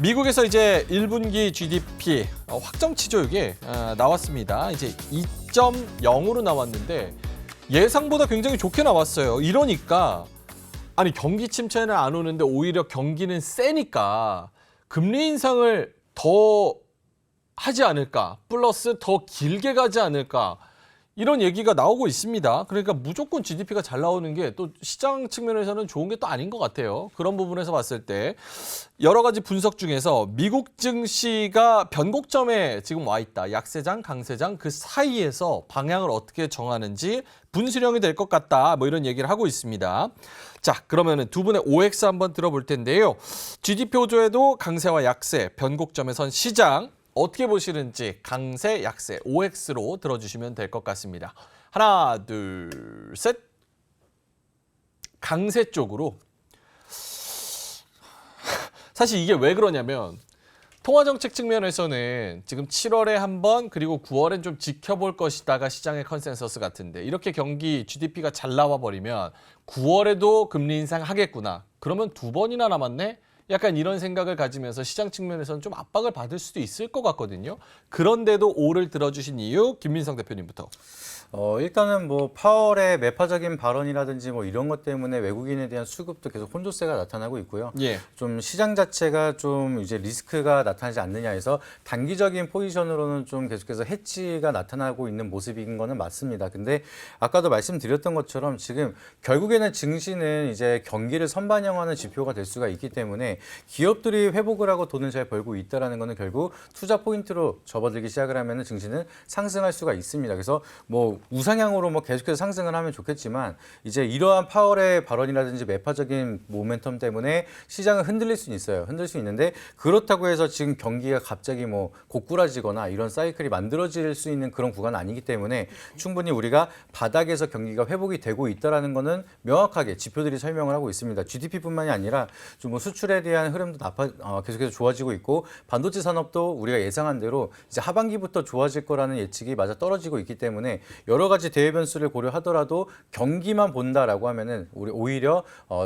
미국에서 이제 1분기 GDP 확정치죠, 이게 나왔습니다. 이제 2.0으로 나왔는데 예상보다 굉장히 좋게 나왔어요. 이러니까 아니 경기 침체는 안 오는데 오히려 경기는 세니까 금리 인상을 더 하지 않을까, 플러스 더 길게 가지 않을까, 이런 얘기가 나오고 있습니다. 그러니까 무조건 GDP가 잘 나오는 게 또 시장 측면에서는 좋은 게 또 아닌 것 같아요. 그런 부분에서 봤을 때 여러 가지 분석 중에서 미국 증시가 변곡점에 지금 와 있다. 약세장, 강세장 그 사이에서 방향을 어떻게 정하는지 분수령이 될 것 같다. 뭐 이런 얘기를 하고 있습니다. 자, 그러면은 두 분의 OX 한번 들어볼 텐데요. GDP 호조에도 강세와 약세, 변곡점에 선 시장 어떻게 보시는지 강세, 약세, OX로 들어주시면 될 것 같습니다. 하나, 둘, 셋. 강세 쪽으로. 사실 이게 왜 그러냐면 통화정책 측면에서는 지금 7월에 한 번 그리고 9월엔 좀 지켜볼 것이다가 시장의 컨센서스 같은데 이렇게 경기 GDP가 잘 나와 버리면 9월에도 금리 인상하겠구나. 그러면 두 번이나 남았네? 약간 이런 생각을 가지면서 시장 측면에서는 좀 압박을 받을 수도 있을 것 같거든요. 그런데도 O를 들어주신 이유 김민성 대표님부터. 일단은 뭐 파월의 매파적인 발언이라든지 뭐 이런 것 때문에 외국인에 대한 수급도 계속 혼조세가 나타나고 있고요. 예. 좀 시장 자체가 좀 이제 리스크가 나타나지 않느냐 해서 단기적인 포지션으로는 좀 계속해서 해지가 나타나고 있는 모습인 거는 맞습니다. 근데 아까도 말씀드렸던 것처럼 지금 결국에는 증시는 이제 경기를 선반영하는 지표가 될 수가 있기 때문에 기업들이 회복을 하고 돈을 잘 벌고 있다라는 거는 결국 투자 포인트로 접어들기 시작을 하면은 증시는 상승할 수가 있습니다. 그래서 뭐 우상향으로 뭐 계속해서 상승을 하면 좋겠지만 이제 이러한 파월의 발언이라든지 매파적인 모멘텀 때문에 시장을 흔들릴 수는 있어요. 흔들 수 있는데 그렇다고 해서 지금 경기가 갑자기 뭐 고꾸라지거나 이런 사이클이 만들어질 수 있는 그런 구간은 아니기 때문에 충분히 우리가 바닥에서 경기가 회복이 되고 있다라는 거는 명확하게 지표들이 설명을 하고 있습니다. GDP뿐만이 아니라 좀 뭐 수출에 대한 흐름도 계속해서 좋아지고 있고 반도체 산업도 우리가 예상한 대로 이제 하반기부터 좋아질 거라는 예측이 맞아 떨어지고 있기 때문에 여러 가지 대외 변수를 고려하더라도 경기만 본다라고 하면은 우리 오히려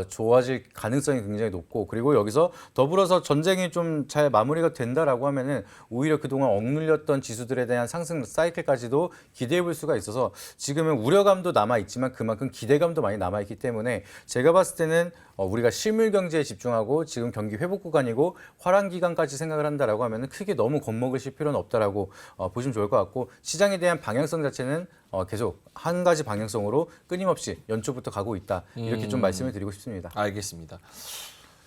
좋아질 가능성이 굉장히 높고 그리고 여기서 더불어서 전쟁이 좀 잘 마무리가 된다라고 하면은 오히려 그동안 억눌렸던 지수들에 대한 상승 사이클까지도 기대해 볼 수가 있어서 지금은 우려감도 남아 있지만 그만큼 기대감도 많이 남아 있기 때문에 제가 봤을 때는 우리가 실물 경제에 집중하고 지금 경기 회복 구간이고 화랑 기간까지 생각을 한다라고 하면은 크게 너무 겁먹으실 필요는 없다라고 보시면 좋을 것 같고 시장에 대한 방향성 자체는 계속 한 가지 방향성으로 끊임없이 연초부터 가고 있다. 이렇게 좀 말씀을 드리고 싶습니다. 알겠습니다.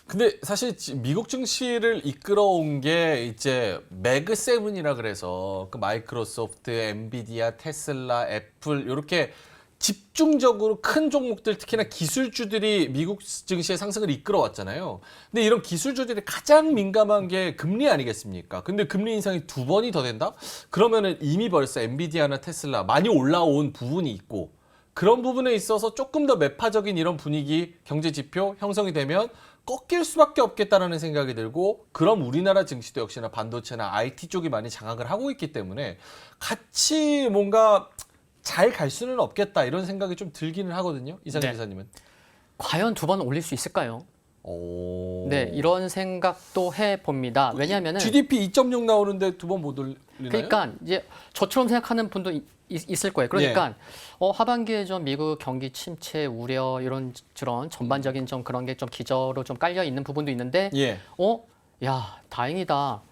근데 사실 미국 증시를 이끌어온 게 이제 매그 세븐이라 그래서 그 마이크로소프트, 엔비디아, 테슬라, 애플 이렇게 집중적으로 큰 종목들 특히나 기술주들이 미국 증시의 상승을 이끌어왔잖아요. 근데 이런 기술주들이 가장 민감한 게 금리 아니겠습니까? 근데 금리 인상이 두 번이 더 된다? 그러면은 이미 벌써 엔비디아나 테슬라 많이 올라온 부분이 있고 그런 부분에 있어서 조금 더 매파적인 이런 분위기, 경제 지표 형성이 되면 꺾일 수밖에 없겠다라는 생각이 들고 그럼 우리나라 증시도 역시나 반도체나 IT 쪽이 많이 장악을 하고 있기 때문에 같이 뭔가 잘 갈 수는 없겠다 이런 생각이 좀 들기는 하거든요. 이상희 기사님은. 과연 두 번 올릴 수 있을까요? 오. 네, 이런 생각도 해봅니다. 왜냐하면은 GDP 2.0 나오는데 두 번 못 올리나요? 그러니까 이제 저처럼 생각하는 분도 있을 거예요. 그러니까 하반기에 좀 미국 경기 침체 우려 이런 저런 전반적인 좀 그런 게 좀 기저로 좀 깔려 있는 부분도 있는데, 야 다행이다.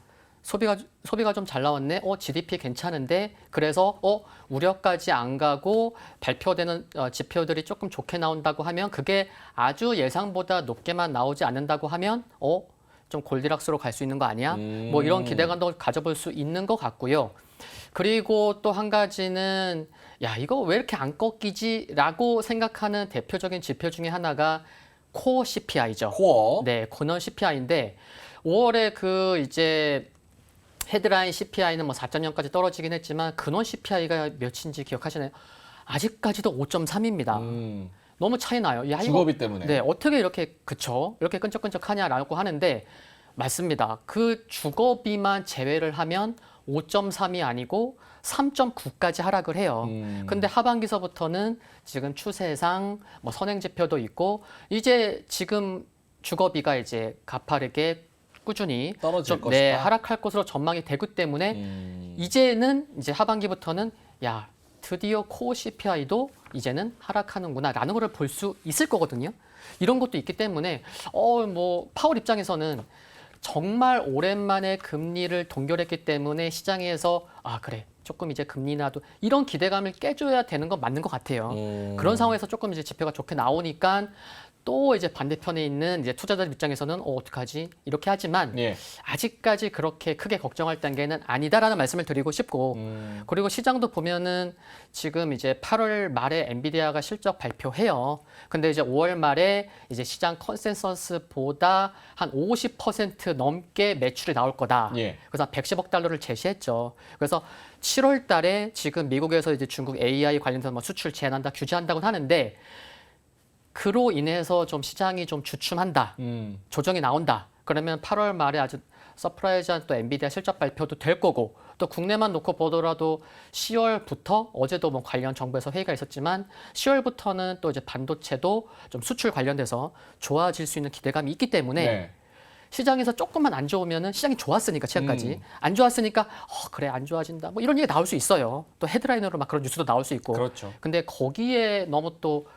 소비가 좀 잘 나왔네. GDP 괜찮은데 그래서 우려까지 안 가고 발표되는 지표들이 조금 좋게 나온다고 하면 그게 아주 예상보다 높게만 나오지 않는다고 하면 좀 골디락스로 갈 수 있는 거 아니야? 뭐 이런 기대감도 가져볼 수 있는 것 같고요. 그리고 또 한 가지는 야 이거 왜 이렇게 안 꺾이지라고 생각하는 대표적인 지표 중에 하나가 코어 CPI죠. 코어. 네, 코어 CPI인데 5월에 그 이제 헤드라인 CPI는 뭐 4.0까지 떨어지긴 했지만 근원 CPI가 몇인지 기억하시나요? 아직까지도 5.3입니다. 너무 차이 나요. 야, 주거비 때문에. 네, 어떻게 이렇게 이렇게 끈적끈적하냐라고 하는데 맞습니다. 그 주거비만 제외를 하면 5.3이 아니고 3.9까지 하락을 해요. 근데 하반기서부터는 지금 추세상 뭐 선행 지표도 있고 이제 지금 주거비가 이제 가파르게 꾸준히 떨어질 좀 것이다. 하락할 것으로 전망이 되기 때문에 이제는 이제 하반기부터는 야 드디어 코어 CPI도 이제는 하락하는구나라는 것을 볼 수 있을 거거든요. 이런 것도 있기 때문에 뭐 파월 입장에서는 정말 오랜만에 금리를 동결했기 때문에 시장에서 그래 조금 이제 금리 나도 이런 기대감을 깨줘야 되는 건 맞는 것 같아요. 그런 상황에서 조금 이제 지표가 좋게 나오니까 또 이제 반대편에 있는 이제 투자자들 입장에서는 어떡하지 이렇게 하지만 예. 아직까지 그렇게 크게 걱정할 단계는 아니다라는 말씀을 드리고 싶고 그리고 시장도 보면은 지금 이제 8월 말에 엔비디아가 실적 발표해요. 근데 이제 5월 말에 이제 시장 컨센서스보다 한 50% 넘게 매출이 나올 거다. 예. 그래서 한 110억 달러를 제시했죠. 그래서 7월 달에 지금 미국에서 이제 중국 AI 관련해서 뭐 수출 제한한다, 규제한다고 하는데 그로 인해서 좀 시장이 좀 주춤한다, 조정이 나온다. 그러면 8월 말에 아주 서프라이즈한 또 엔비디아 실적 발표도 될 거고 또 국내만 놓고 보더라도 10월부터 어제도 뭐 관련 정부에서 회의가 있었지만 10월부터는 또 이제 반도체도 좀 수출 관련돼서 좋아질 수 있는 기대감이 있기 때문에 네. 시장에서 조금만 안 좋으면은 시장이 좋았으니까 최근까지 안 좋았으니까 그래 안 좋아진다 뭐 이런 얘기 나올 수 있어요. 또 헤드라인으로 막 그런 뉴스도 나올 수 있고. 그렇죠. 근데 거기에 너무 또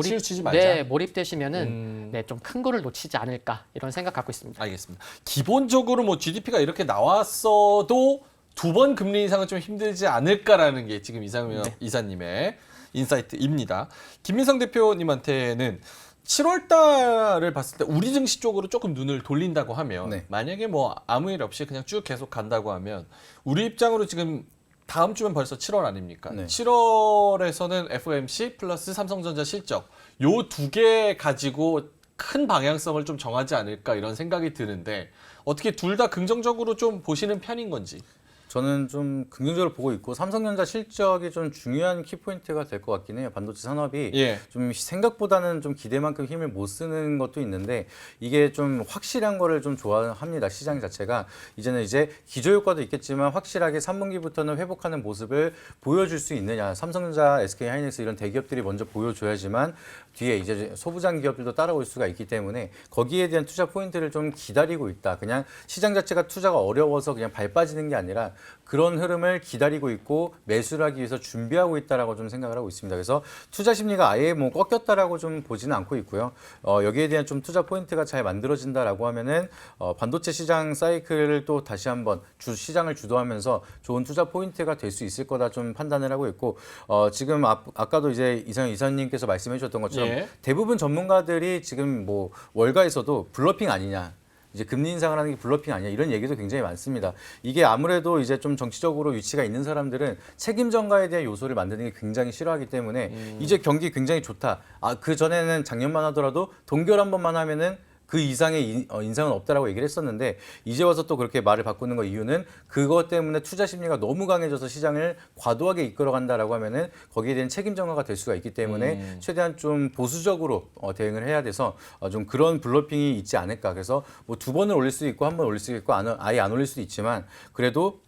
치우치지 말자. 몰입되시면은 좀 큰 거를 놓치지 않을까 이런 생각 갖고 있습니다. 알겠습니다. 기본적으로 뭐 GDP가 이렇게 나왔어도 두 번 금리 인상은 좀 힘들지 않을까라는 게 지금 이상현 이사님의 인사이트입니다. 김민성 대표님한테는 7월 달을 봤을 때 우리 증시 쪽으로 조금 눈을 돌린다고 하면 네. 만약에 뭐 아무 일 없이 그냥 쭉 계속 간다고 하면 우리 입장으로 지금 다음 주면 벌써 7월 아닙니까? 네. 7월에서는 FOMC 플러스 삼성전자 실적 요 두 개 가지고 큰 방향성을 좀 정하지 않을까 이런 생각이 드는데 어떻게 둘 다 긍정적으로 좀 보시는 편인 건지? 저는 좀 긍정적으로 보고 있고 삼성전자 실적이 좀 중요한 키포인트가 될 것 같긴 해요. 반도체 산업이 예. 좀 생각보다는 좀 기대만큼 힘을 못 쓰는 것도 있는데 이게 좀 확실한 거를 좀 좋아합니다. 시장 자체가 이제는 이제 기저효과도 있겠지만 확실하게 3분기부터는 회복하는 모습을 보여줄 수 있느냐. 삼성전자, SK하이닉스 이런 대기업들이 먼저 보여줘야지만 뒤에 이제 소부장 기업들도 따라올 수가 있기 때문에 거기에 대한 투자 포인트를 좀 기다리고 있다. 그냥 시장 자체가 투자가 어려워서 그냥 발 빠지는 게 아니라 그런 흐름을 기다리고 있고 매수를 하기 위해서 준비하고 있다라고 좀 생각을 하고 있습니다. 그래서 투자 심리가 아예 뭐 꺾였다라고 좀 보지는 않고 있고요. 여기에 대한 좀 투자 포인트가 잘 만들어진다라고 하면은 반도체 시장 사이클을 또 다시 한번 시장을 주도하면서 좋은 투자 포인트가 될 수 있을 거다 좀 판단을 하고 있고 지금 아까도 이제 이상현 이사님께서 말씀해 주셨던 것처럼 예. 대부분 전문가들이 지금 뭐 월가에서도 블러핑 아니냐. 이제 금리 인상을 하는 게 블러핑 아니야 이런 얘기도 굉장히 많습니다. 이게 아무래도 이제 좀 정치적으로 위치가 있는 사람들은 책임 전가에 대한 요소를 만드는 게 굉장히 싫어하기 때문에 이제 경기 굉장히 좋다. 그 전에는 작년만 하더라도 동결 한 번만 하면은 그 이상의 인상은 없다라고 얘기를 했었는데 이제 와서 또 그렇게 말을 바꾸는 거 이유는 그것 때문에 투자 심리가 너무 강해져서 시장을 과도하게 이끌어간다라고 하면은 거기에 대한 책임 전가가 될 수가 있기 때문에 최대한 좀 보수적으로 대응을 해야 돼서 좀 그런 블러핑이 있지 않을까. 그래서 뭐 두 번을 올릴 수도 있고 한 번 올릴 수도 있고 아예 안 올릴 수도 있지만 그래도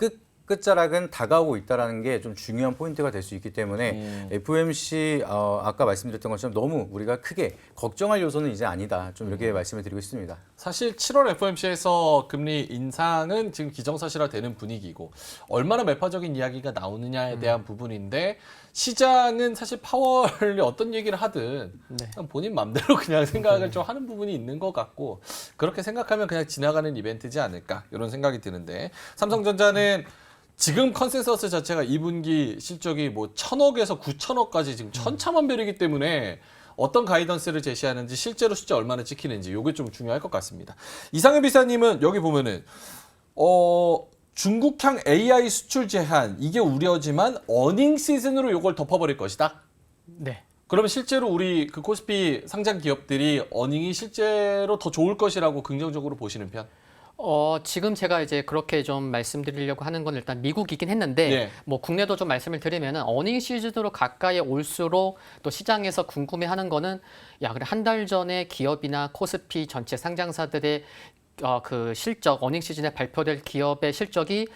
끝자락은 다가오고 있다는 게 좀 중요한 포인트가 될 수 있기 때문에 FOMC 아까 말씀드렸던 것처럼 너무 우리가 크게 걱정할 요소는 이제 아니다. 좀 이렇게 말씀을 드리고 싶습니다. 사실 7월 FOMC에서 금리 인상은 지금 기정사실화되는 분위기고 얼마나 매파적인 이야기가 나오느냐에 대한 부분인데 시장은 사실 파월이 어떤 얘기를 하든 그냥 본인 맘대로 그냥 생각을 좀 하는 부분이 있는 것 같고 그렇게 생각하면 그냥 지나가는 이벤트지 않을까 이런 생각이 드는데 삼성전자는 지금 컨센서스 자체가 2분기 실적이 뭐 1,000억에서 9,000억까지 지금 천차만별이기 때문에 어떤 가이던스를 제시하는지 실제로 숫자 얼마나 찍히는지 이게 좀 중요할 것 같습니다. 이상현 비사님은 여기 보면은 중국향 AI 수출 제한 이게 우려지만 어닝 시즌으로 이걸 덮어버릴 것이다. 네. 그러면 실제로 우리 그 코스피 상장 기업들이 어닝이 실제로 더 좋을 것이라고 긍정적으로 보시는 편? 지금 제가 이제 그렇게 좀 말씀드리려고 하는 건 일단 미국이긴 했는데 예. 뭐 국내도 좀 말씀을 드리면은 어닝 시즌으로 가까이 올수록 또 시장에서 궁금해하는 거는 야 그래 한 달 전에 기업이나 코스피 전체 상장사들의 그 실적 어닝 시즌에 발표될 기업의 실적이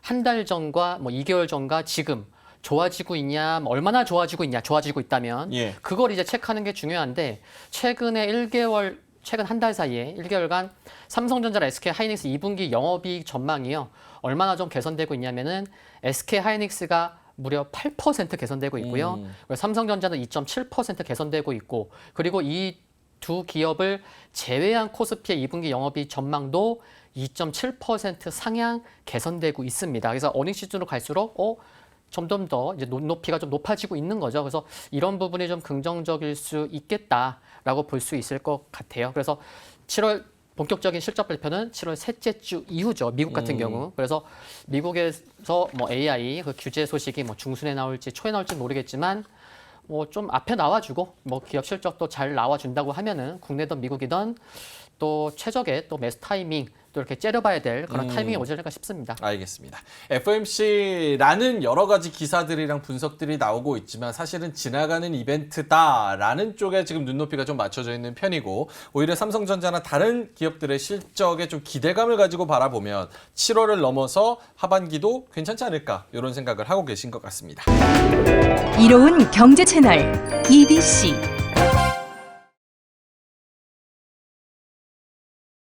한 달 전과 뭐 2개월 전과 지금 좋아지고 있냐, 얼마나 좋아지고 있냐, 좋아지고 있다면 예. 그걸 이제 체크하는 게 중요한데 최근에 1개월 최근 한 달 사이에 1개월간 삼성전자랑 SK 하이닉스 2분기 영업이익 전망이요. 얼마나 좀 개선되고 있냐면은 SK 하이닉스가 무려 8% 개선되고 있고요. 그리고 삼성전자는 2.7% 개선되고 있고, 그리고 이 두 기업을 제외한 코스피의 2분기 영업이익 전망도 2.7% 상향 개선되고 있습니다. 그래서 어닝 시즌으로 갈수록 점점 더 이제 높이가 좀 높아지고 있는 거죠. 그래서 이런 부분이 좀 긍정적일 수 있겠다라고 볼 수 있을 것 같아요. 그래서 7월 본격적인 실적 발표는 7월 셋째 주 이후죠. 미국 같은 경우. 그래서 미국에서 뭐 AI 그 규제 소식이 뭐 중순에 나올지 초에 나올지 모르겠지만 뭐 좀 앞에 나와주고 뭐 기업 실적도 잘 나와준다고 하면은 국내든 미국이든 또 최적의 또 매수 타이밍 또 이렇게 째려봐야 될 그런 타이밍이 오지 않을까 싶습니다. 알겠습니다. FOMC라는 여러 가지 기사들이랑 분석들이 나오고 있지만 사실은 지나가는 이벤트다라는 쪽에 지금 눈높이가 좀 맞춰져 있는 편이고, 오히려 삼성전자나 다른 기업들의 실적에 좀 기대감을 가지고 바라보면 7월을 넘어서 하반기도 괜찮지 않을까 이런 생각을 하고 계신 것 같습니다. 이로운 경제 채널 EBC